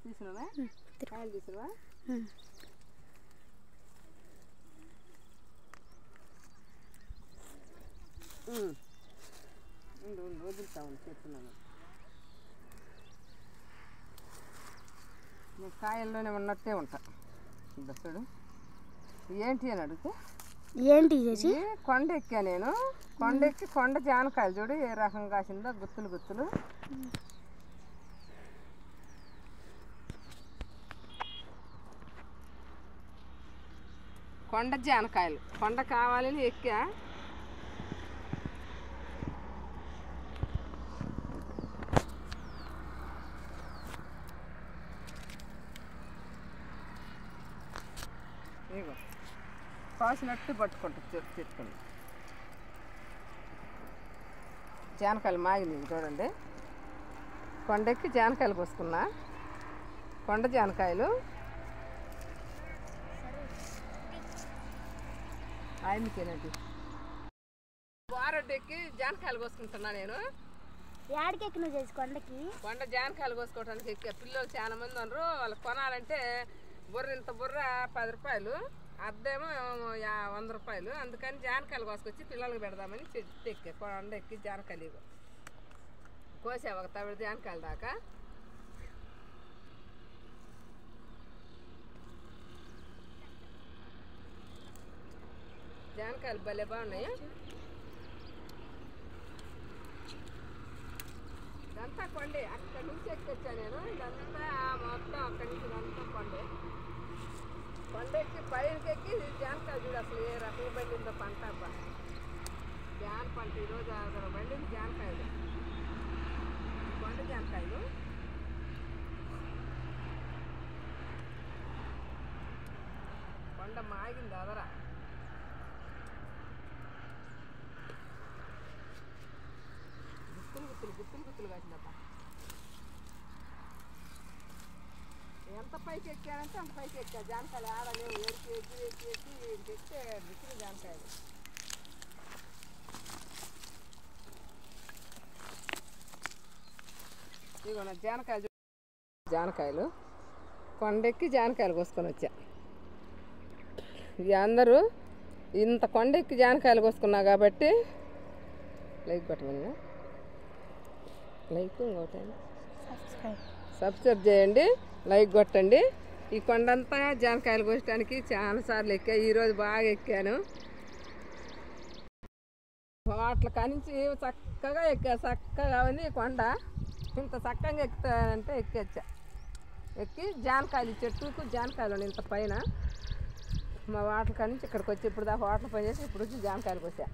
తీసుకున్నావా కాయలు తీసుకున్నావా వదులుతాను చెప్తున్నాను నేను కాయల్లోనే ఉన్నట్టే ఉంటా చూడు ఏంటి అని అడిగితే ఏంటి కొండ ఎక్కా నేను కొండ ఎక్కి కొండ జానకాయలు చూడు ఏ రకంగా కాసిందో గుత్తులు గుత్తులు కొండ జానకాయలు కొండ కావాలని ఎక్కా ఇగో కాసినట్టు పట్టుకుంటా చెట్టుకుంది జానకాయలు మాగింది చూడండి కొండెక్కి జానకాయలు కోసుకున్నా కొండ జానకాయలు ఆయనకేనండి వారడ్డెక్కి జానకాయలు కోసుకుంటున్నా నేను ఏడికెక్కి నువ్వు చేసి కొండకి కొండ జానకాయలు కోసుకోవడానికి ఎక్కా పిల్లలు చాలా మంది ఉన్నారు వాళ్ళకి కొనాలంటే బుర్ర ఇంత బుర్ర 10 రూపాయలు అద్దేమో 100 రూపాయలు అందుకని జానకాయలు కోసుకొచ్చి పిల్లలకు పెడదామని చెట్టు ఎక్కా కొండ ఎక్కి జానకాయలు కోసా ఒక తవిడ జానకాయలు దాకా జానకాయలు భలే బాగున్నాయి ఇదంతా కొండే అక్కడి నుంచి ఎక్కొచ్చా నేను ఇదంతా మొత్తం అక్కడి నుంచి ఇదంతా కొండెక్కి పైనకి ఎక్కి జానకాయలు చూడు అసలు ఏ రకంగా పండిందో పంట అబ్బా జాన పంట ఈరోజు పండింది జానకాయలు కొండ జానకాయలు కొండ మాగింది అదరా గుత్తులు కాసిందబ్బా ఎంత పైకి ఎక్కానంటే అంత పైకి ఎక్కా జానకాయలు ఆడలేవు ఎక్కి ఎక్కితే దిక్కులు జానకాయలు ఇదిగో నా జానకాయలు కొండెక్కి జానకాయలు కోసుకొని వచ్చా ఇక అందరూ ఇంత కొండెక్కి జానకాయలు కోసుకున్నా కాబట్టి లైక్ కొట్టమని లైక్ ఇంకోటి సబ్స్క్రైబ్ చేయండి లైక్ కొట్టండి ఈ కొండంతా జానకాయలు కోసడానికి చాలాసార్లు ఎక్కా ఈరోజు బాగా ఎక్కాను వాట్ల కానించి చక్కగా చక్కగా ఉంది కొండ ఇంత చక్కగా ఎక్కుతానంటే ఎక్కొచ్చా ఎక్కి జానకాయలు చెట్టుకు జానకాయలు ఇంత పైన మా వాటల కానించి ఇక్కడికి వచ్చి ఇప్పుడు దాకా హోటల్ పని చేసి ఇప్పుడు వచ్చి జానకాయలు కోసా